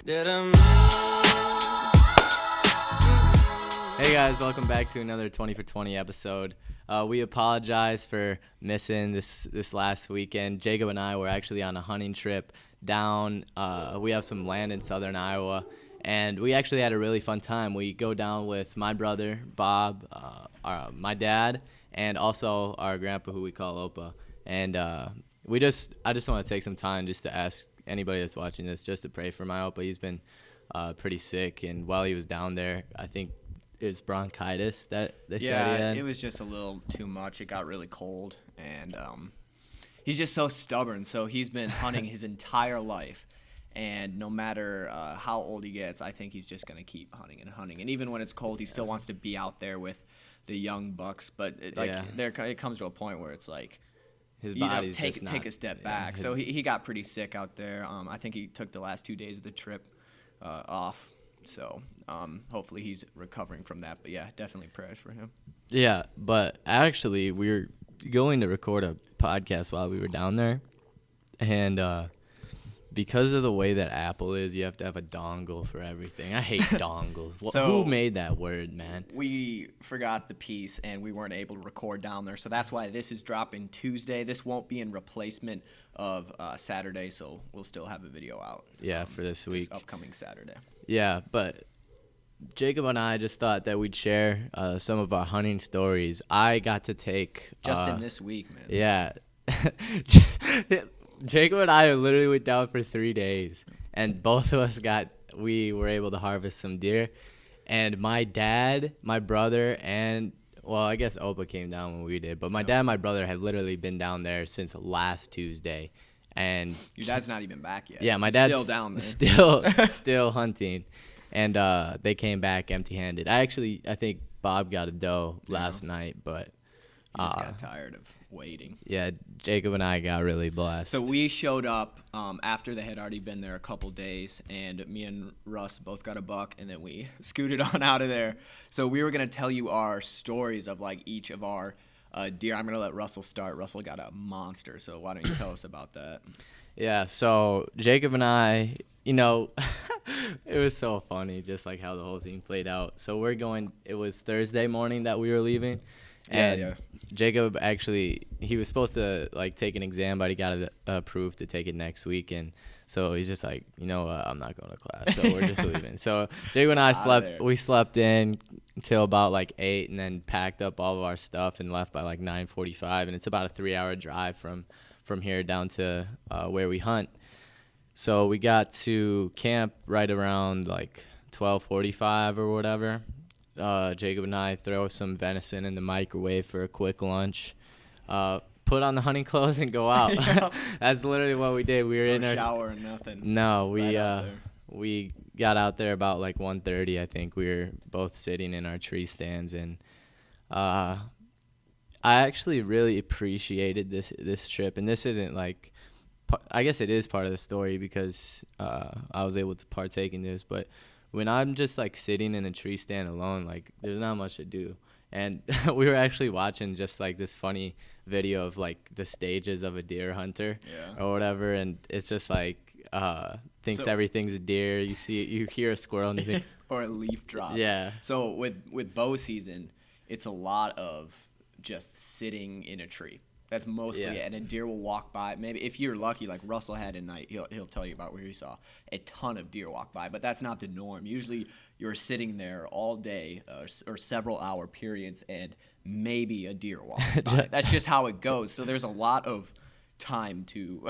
Hey guys, welcome back to another 20 for 20 episode. We apologize for missing this last weekend. Jacob and I were actually on a hunting trip down. We have some land in southern Iowa, and we actually had a really fun time. We go down with my brother, Bob, my dad, and also our grandpa, who we call Opa. And I just want to take some time just to ask anybody that's watching this just to pray for my Opa. He's been pretty sick, and while he was down there, I think it's bronchitis that they said he had. It was just a little too much. It got really cold, and he's just so stubborn. So he's been hunting his entire life, and no matter how old he gets, I think he's just going to keep hunting and hunting. And even when it's cold, he still wants to be out there with the young bucks. But it comes to a point where it's like, his body's take a step back. So he got pretty sick out there. I think he took the last 2 days of the trip off. So hopefully he's recovering from that. But, yeah, definitely prayers for him. Yeah, but actually we were going to record a podcast while we were down there. And because of the way that Apple is, you have to have a dongle for everything. I hate dongles. Who made that word, man? We forgot the piece, and we weren't able to record down there. So that's why this is dropping Tuesday. This won't be in replacement of Saturday, so we'll still have a video out. Yeah, for this week. This upcoming Saturday. Yeah, but Jacob and I just thought that we'd share some of our hunting stories. I got to take... Just in this week, man. Yeah. Jacob and I literally went down for 3 days, and both of us we were able to harvest some deer. And my dad, my brother, and, well, I guess Opa came down when we did, but my dad and my brother had literally been down there since last Tuesday. And your dad's not even back yet. Yeah, my dad's still down there. Still hunting. And they came back empty-handed. I think Bob got a doe last night, but he just got tired of waiting. Yeah, Jacob and I got really blessed. So we showed up after they had already been there a couple days, and me and Russ both got a buck, and then we scooted on out of there. So we were going to tell you our stories of like each of our deer. I'm going to let Russell start. Russell got a monster, so why don't you tell us about that? Yeah, so Jacob and I, it was so funny just like how the whole thing played out. So it was Thursday morning that we were leaving. And yeah. Jacob actually, he was supposed to like take an exam, but he got it approved to take it next week. And so he's just like, I'm not going to class, so we're just leaving. So Jacob and I slept in until about like 8, and then packed up all of our stuff and left by like 9:45. And it's about a 3-hour drive from here down to where we hunt. So we got to camp right around like 12:45 or whatever. Jacob and I throw some venison in the microwave for a quick lunch, put on the hunting clothes and go out. That's literally what we did. We were in our shower and nothing. No, we got out there about like 1:30. I think we were both sitting in our tree stands, and I actually really appreciated this trip. And this isn't like, I guess it is part of the story because I was able to partake in this, but when I'm just like sitting in a tree stand alone, like there's not much to do. And we were actually watching just like this funny video of like the stages of a deer hunter or whatever. And it's just like, thinks everything's a deer. You hear a squirrel and you think, or a leaf drop. Yeah. So with bow season, it's a lot of just sitting in a tree. That's mostly it. And a deer will walk by. Maybe if you're lucky, like Russell had at night, he'll tell you about where he saw a ton of deer walk by. But that's not the norm. Usually you're sitting there all day or several hour periods, and maybe a deer walks by. That's just how it goes. So there's a lot of time to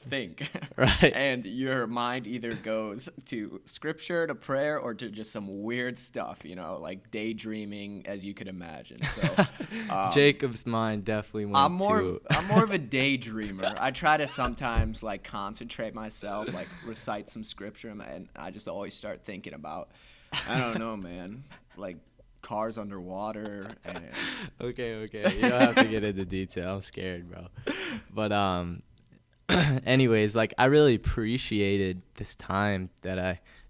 think. Right. And your mind either goes to scripture, to prayer, or to just some weird stuff, like daydreaming, as you could imagine. So Jacob's mind definitely went I'm more of a daydreamer. I try to sometimes like concentrate myself, like recite some scripture, and I just always start thinking about, I don't know, man, like cars underwater. And Okay. You don't have to get into detail. I'm scared, bro. But anyways, like I really appreciated this time that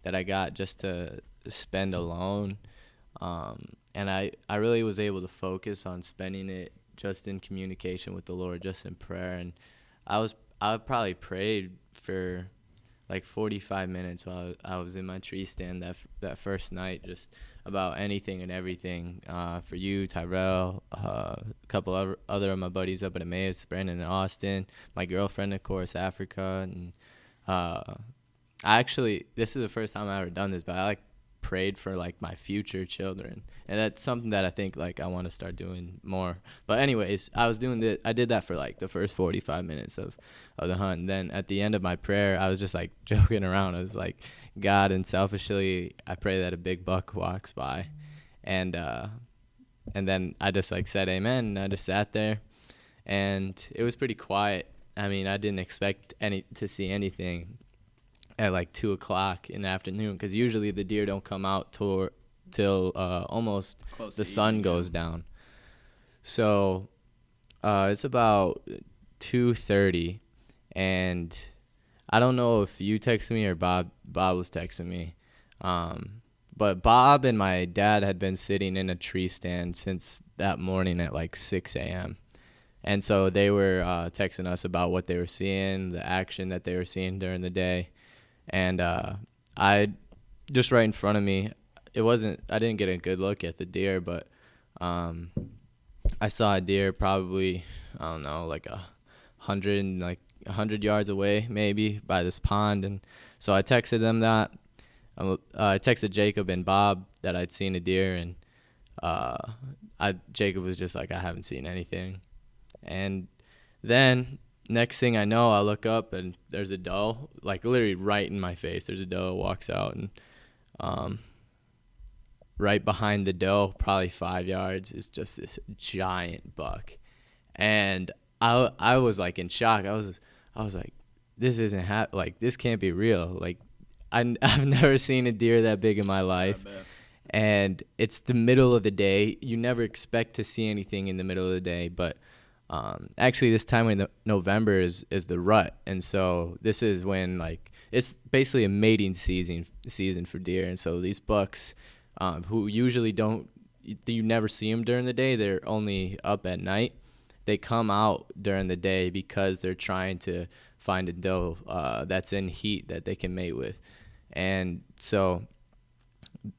I got just to spend alone. And I really was able to focus on spending it just in communication with the Lord, just in prayer. And I probably prayed for like 45 minutes while I was in my tree stand that first night, just about anything and everything. For you, Tyrell, a couple other of my buddies up at Emmaus, Brandon and Austin, my girlfriend, of course, Africa, and this is the first time I've ever done this, but I prayed for my future children, and that's something that I think I want to start doing more. But anyways, I did that for the first 45 minutes of the hunt, and then at the end of my prayer I was just joking around. I was like, God, and selfishly I pray that a big buck walks by, and then I just said amen, and I just sat there, and it was pretty quiet. I mean, I didn't expect to see anything at 2:00 in the afternoon, because usually the deer don't come out till almost close the sun goes down. So it's about 2:30, and I don't know if you texted me or Bob was texting me, but Bob and my dad had been sitting in a tree stand since that morning at 6 a.m. And so they were texting us about what they were seeing, the action that they were seeing during the day. And I just right in front of me, I didn't get a good look at the deer, but I saw a deer probably, I don't know, 100 yards away maybe by this pond. And so I texted them that. I texted Jacob and Bob that I'd seen a deer, and Jacob was just I haven't seen anything. And then next thing I know, I look up and there's a doe, literally right in my face. There's a doe, walks out, and right behind the doe, probably 5 yards, is just this giant buck. And I was in shock. I was like, this isn't this can't be real. I've never seen a deer that big in my life. And it's the middle of the day. You never expect to see anything in the middle of the day, but actually this time in November is the rut, and so this is when it's basically a mating season for deer. And so these bucks, who usually you never see them during the day, they're only up at night. They come out during the day because they're trying to find a doe that's in heat that they can mate with. And so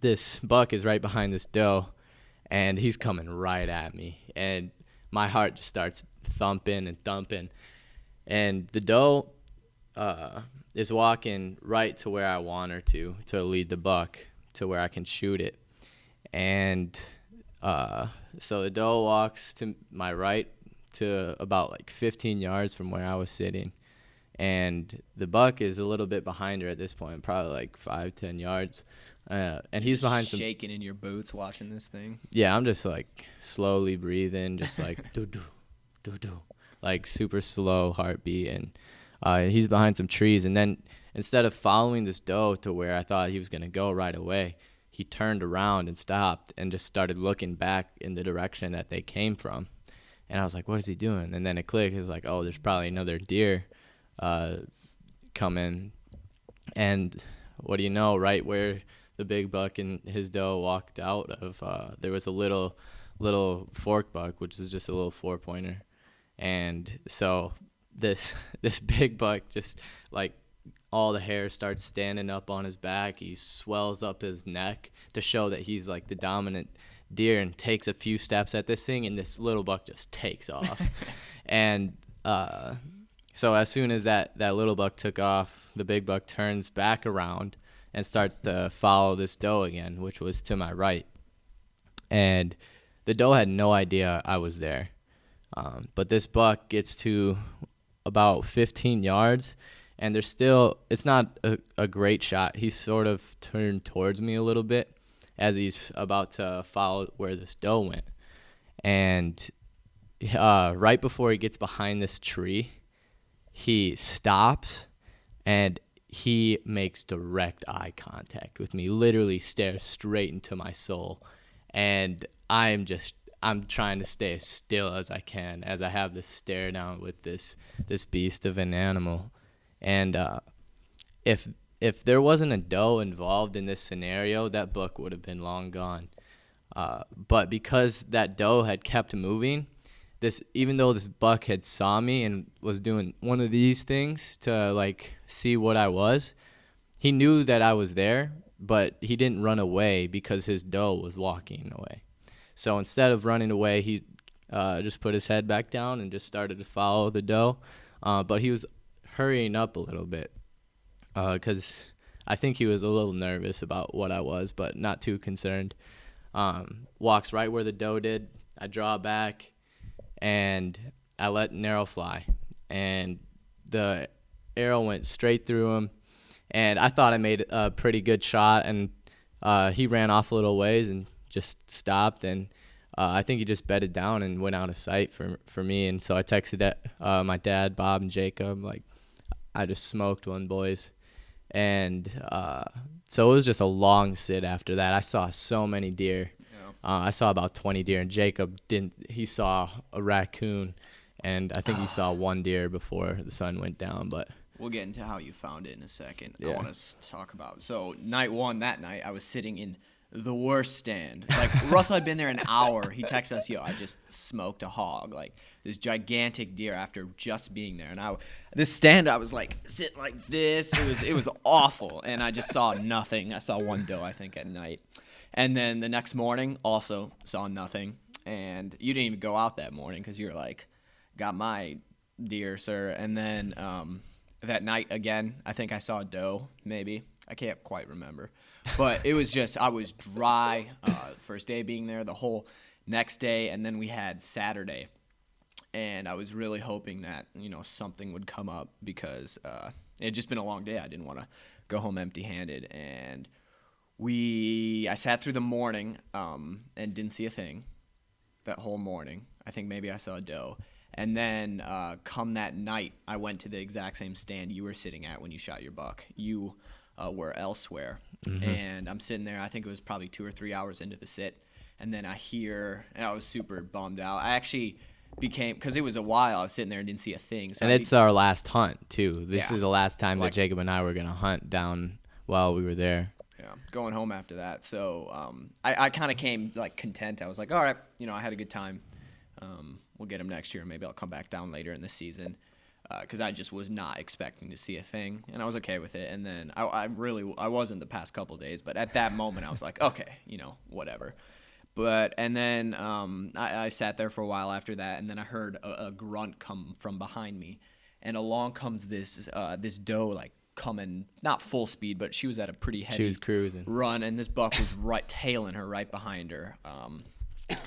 this buck is right behind this doe, and he's coming right at me, and my heart just starts thumping and thumping. And the doe is walking right to where I want her to lead the buck to where I can shoot it. And so the doe walks to my right to about 15 yards from where I was sitting. And the buck is a little bit behind her at this point, probably 5-10 yards. And he's behind some shaking in your boots watching this thing. Yeah, I'm just slowly breathing, just do do do do, super slow heartbeat. And he's behind some trees. And then instead of following this doe to where I thought he was gonna go right away, he turned around and stopped and just started looking back in the direction that they came from. And I was like, what is he doing? And then it clicked. It was oh, there's probably another deer coming. And what do you know, right where the big buck and his doe walked out of, there was a little fork buck, which is just a little 4-pointer. And so this big buck just all the hair starts standing up on his back. He swells up his neck to show that he's the dominant deer, and takes a few steps at this thing, and this little buck just takes off. And so as soon as that little buck took off, the big buck turns back around and starts to follow this doe again, which was to my right. And the doe had no idea I was there. But this buck gets to about 15 yards, and it's not a great shot. He's sort of turned towards me a little bit as he's about to follow where this doe went. And right before he gets behind this tree, he stops, and he makes direct eye contact with me, literally stares straight into my soul. And I'm trying to stay as still as I can as I have this stare down with this beast of an animal. And if there wasn't a doe involved in this scenario, that buck would have been long gone. But because that doe had kept moving, even though this buck had saw me and was doing one of these things to see what I was, he knew that I was there, but he didn't run away because his doe was walking away. So instead of running away, he just put his head back down and just started to follow the doe. But he was hurrying up a little bit because I think he was a little nervous about what I was, but not too concerned. Walks right where the doe did. I draw back, and I let an arrow fly. And the arrow went straight through him. And I thought I made a pretty good shot, and he ran off a little ways and just stopped. And I think he just bedded down and went out of sight for me. And so I texted my dad, Bob, and Jacob, like, I just smoked one, boys. And so it was just a long sit after that. I saw so many deer. Yeah. I saw about 20 deer, and Jacob didn't. He saw a raccoon, and I think he saw one deer before the sun went down. But we'll get into how you found it in a second. Yeah. I want to talk about. So night one, that night, I was sitting in the worst stand. Like, Russell had been there an hour. He texted us, I just smoked a hog. Like, this gigantic deer after just being there. And this stand, I was like sitting like this. It was awful. And I just saw nothing. I saw one doe, I think, at night. And then the next morning, also saw nothing. And you didn't even go out that morning because you were like, got my deer, sir. And then that night again, I think I saw a doe, maybe. I can't quite remember. But it was just, I was dry first day being there, the whole next day, and then we had Saturday. And I was really hoping that, something would come up because it had just been a long day. I didn't want to go home empty-handed. And I sat through the morning and didn't see a thing that whole morning. I think maybe I saw a doe. And then come that night, I went to the exact same stand you were sitting at when you shot your buck. You were elsewhere. Mm-hmm. And I'm sitting there, I think it was probably 2 or 3 hours into the sit. And then I hear, and I was super bummed out. I actually because it was a while, I was sitting there and didn't see a thing. So and it's our last hunt, too. This is the last time that Jacob and I were going to hunt down while we were there. Yeah, going home after that. So I kind of came, content. I was like, all right, I had a good time. We'll get him next year. Maybe I'll come back down later in the season. Because I just was not expecting to see a thing, and I was okay with it. And then I wasn't the past couple of days, but at that moment I was like, okay, whatever. And then I sat there for a while after that, and then I heard a grunt come from behind me, and along comes this doe coming, not full speed, but she was at a pretty heavy she was cruising run, and this buck was tailing her right behind her.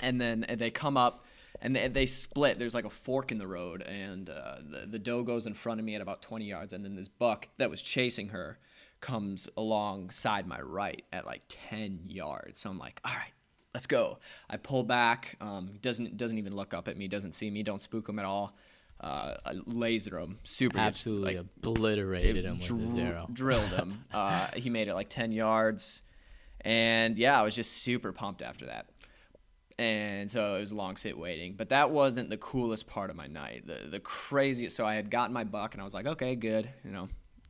And then they come up. And they split. There's a fork in the road, and the doe goes in front of me at about 20 yards, and then this buck that was chasing her comes alongside my right at 10 yards. So I'm like, all right, let's go. I pull back. Doesn't even look up at me. Doesn't see me. Don't spook him at all. I laser him. Super absolutely obliterated him with his arrow. Drilled him. He made it 10 yards, and I was just super pumped after that. And so it was a long sit waiting. But that wasn't the coolest part of my night. The craziest. So I had gotten my buck, and I was like, okay, good.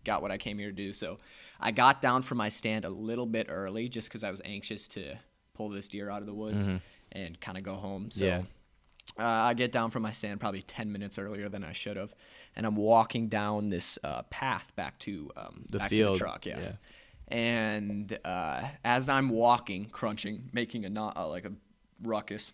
Got what I came here to do. So I got down from my stand a little bit early just because I was anxious to pull this deer out of the woods and kind of go home. So I get down from my stand probably 10 minutes earlier than I should have. And I'm walking down this path back to the field. To the truck. Yeah. And as I'm walking, crunching, making a ruckus,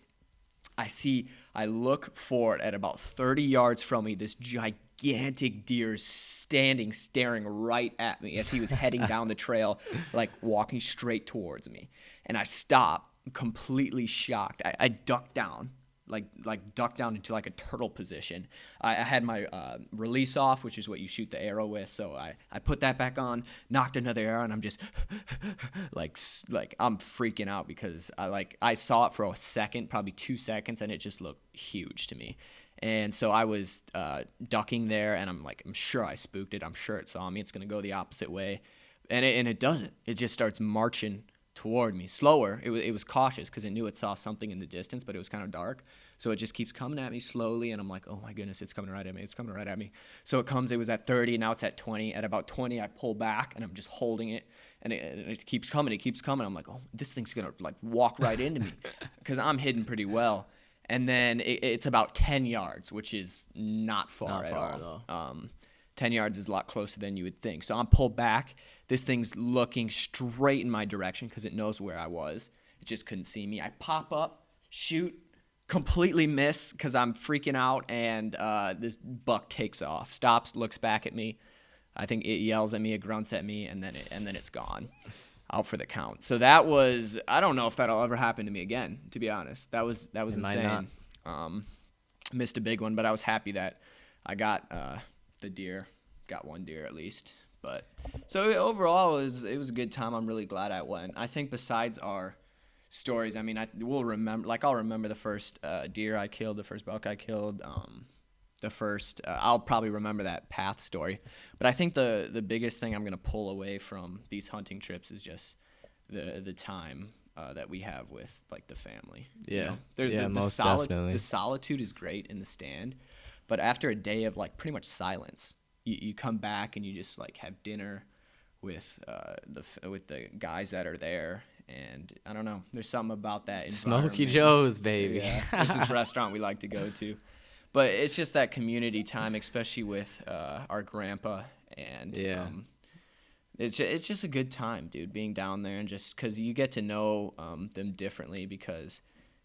I look forward at about 30 yards from me, this gigantic deer staring right at me as he was heading down the trail, walking straight towards me. And I stop, completely shocked. I duck down, duck down into a turtle position. I had my release off, which is what you shoot the arrow with. So I put that back on, knocked another arrow, and I'm just I'm freaking out because I saw it for a second, probably 2 seconds, and it just looked huge to me. And so I was ducking there, and I'm sure I spooked it. I'm sure it saw me. It's going to go the opposite way. And it doesn't. It just starts marching toward me slower. It was cautious because it knew it saw something in the distance, but it was kind of dark. So it just keeps coming at me slowly, and I'm like, oh my goodness, it's coming right at me. It's coming right at me. So it was at 30, now it's at 20. At about 20, I pull back, and I'm just holding it, and it keeps coming. It keeps coming. I'm like, oh, this thing's going to walk right into me because I'm hidden pretty well. And then it's about 10 yards, which is not far at all. 10 yards is a lot closer than you would think. So I'm pulled back. This thing's looking straight in my direction because it knows where I was. It just couldn't see me. I pop up, shoot, completely miss because I'm freaking out, and this buck takes off, stops, looks back at me. I think it yells at me, it grunts at me, and then it's gone, out for the count. So that was, I don't know if that'll ever happen to me again, to be honest. That was insane. Missed a big one, but I was happy that I got the deer, got one deer at least. But so overall, it was a good time. I'm really glad I went. I think besides our stories, I mean, I'll remember the first deer I killed, the first buck I killed, I'll probably remember that path story. But I think the biggest thing I'm going to pull away from these hunting trips is just the time that we have with, like, the family. Yeah. You know? Most definitely. The solitude is great in the stand, but after a day of, like, pretty much silence, you come back and you just, like, have dinner with the guys that are there. And I don't know, there's something about that environment. Smoky Joe's, baby. Yeah, there's this restaurant we like to go to. But it's just that community time, especially with our grandpa. And it's just a good time, dude, being down there. And just because you get to know them differently because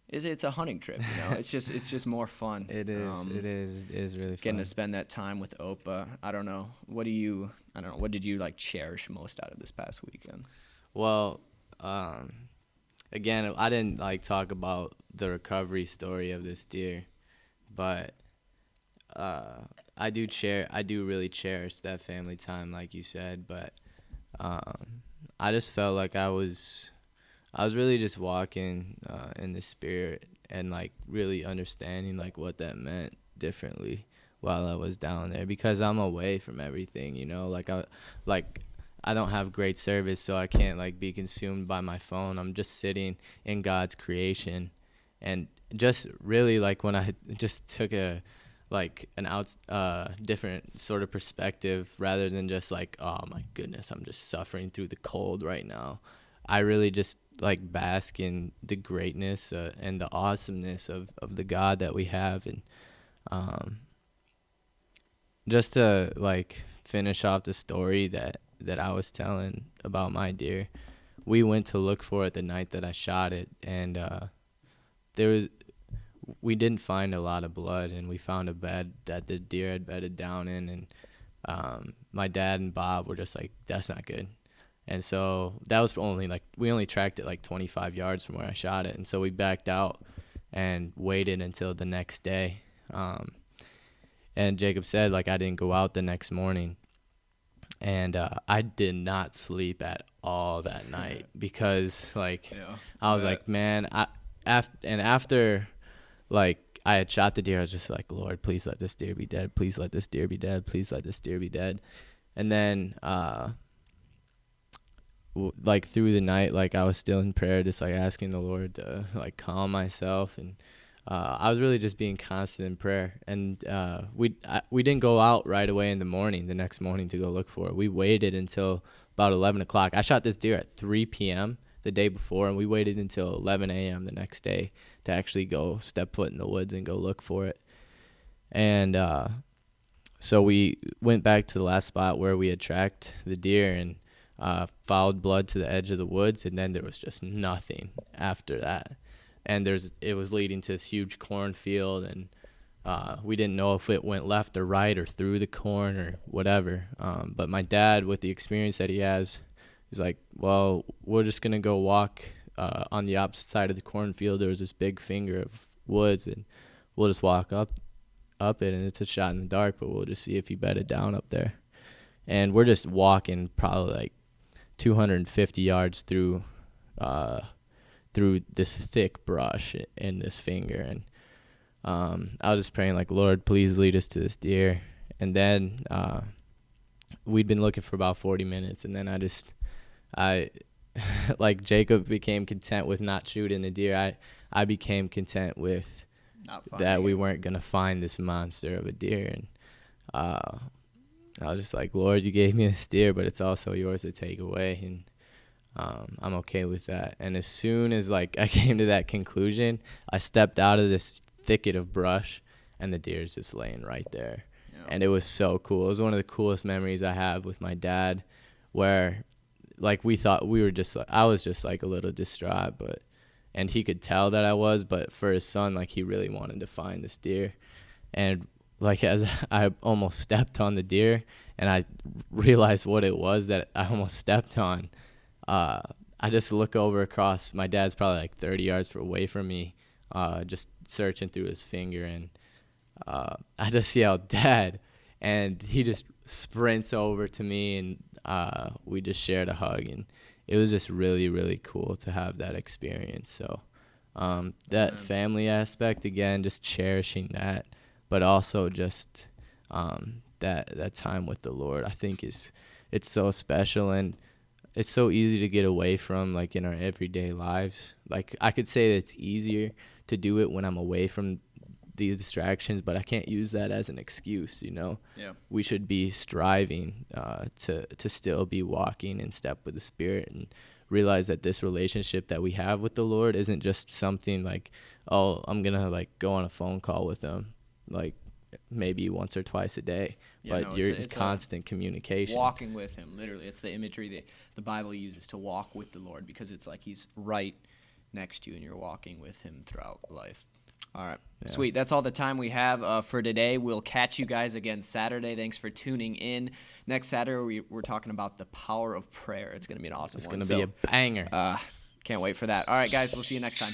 it's a hunting trip, you know. It's just more fun. It is really fun. Getting to spend that time with Opa. I don't know. What did you, like, cherish most out of this past weekend? Well, again, I didn't, like, talk about the recovery story of this deer, but I do really cherish that family time, like you said. But I just felt like I was really just walking in the spirit and, like, really understanding, like, what that meant differently while I was down there, because I'm away from everything, you know. I don't have great service, so I can't, like, be consumed by my phone. I'm just sitting in God's creation, and just really, like, when I just took a different sort of perspective, rather than just like, oh my goodness, I'm just suffering through the cold right now. I really just, like, bask in the greatness and the awesomeness of the God that we have. And just to, like, finish off the story that I was telling about my deer, we went to look for it the night that I shot it, and we didn't find a lot of blood, and we found a bed that the deer had bedded down in, and my dad and Bob were just like, that's not good. And so that was we only tracked it like 25 yards from where I shot it, and so we backed out and waited until the next day. And Jacob said, like, I didn't go out the next morning, and I did not sleep at all that night because, like, I was like, man, after like I had shot the deer, I was just like, Lord, please let this deer be dead. Please let this deer be dead. Please let this deer be dead. And then like through the night, like, I was still in prayer, just, like, asking the Lord to, like, calm myself. And I was really just being constant in prayer. And we didn't go out right away in the next morning to go look for it. We waited until about 11 o'clock. I shot this deer at 3 p.m. the day before, and we waited until 11 a.m. the next day to actually go step foot in the woods and go look for it. And so we went back to the last spot where we had tracked the deer and followed blood to the edge of the woods, and then there was just nothing after that. And it was leading to this huge cornfield, and we didn't know if it went left or right or through the corn or whatever. But my dad, with the experience that he has, he's like, well, we're just going to go walk on the opposite side of the cornfield. There was this big finger of woods, and we'll just walk up it, and it's a shot in the dark, but we'll just see if he bedded down up there. And we're just walking probably like 250 yards through this thick brush in this finger. And I was just praying, like, Lord, please lead us to this deer. And then we'd been looking for about 40 minutes, and then I like Jacob became content with not shooting a deer. I became content with that we weren't going to find this monster of a deer. And I was just like, Lord, you gave me this deer, but it's also yours to take away. And I'm okay with that. And as soon as, like, I came to that conclusion, I stepped out of this thicket of brush, and the deer's just laying right there. Yeah. And it was so cool. It was one of the coolest memories I have with my dad, where like we thought we were just like, I was just like a little distraught, and he could tell that I was, but for his son, like he really wanted to find this deer. And like as I almost stepped on the deer and I realized what it was that I almost stepped on, I just look over across, my dad's probably like 30 yards away from me, just searching through his finger, and I just yelled, "Dad," and he just sprints over to me, and we just shared a hug, and it was just really, really cool to have that experience. So that family aspect, again, just cherishing that, but also just that time with the Lord, I think it's so special, and it's so easy to get away from, like in our everyday lives. Like I could say that it's easier to do it when I'm away from these distractions, but I can't use that as an excuse, you know. Yeah. We should be striving to still be walking in step with the Spirit, and realize that this relationship that we have with the Lord isn't just something like, oh, I'm gonna like go on a phone call with him like maybe once or twice a day, but you're in constant communication. Walking with him, literally. It's the imagery that the Bible uses to walk with the Lord, because it's like he's right next to you and you're walking with him throughout life. All right. Yeah. Sweet. That's all the time we have for today. We'll catch you guys again Saturday. Thanks for tuning in. Next Saturday, we're talking about the power of prayer. It's going to be an awesome one. It's going to be a banger. Can't wait for that. All right, guys. We'll see you next time.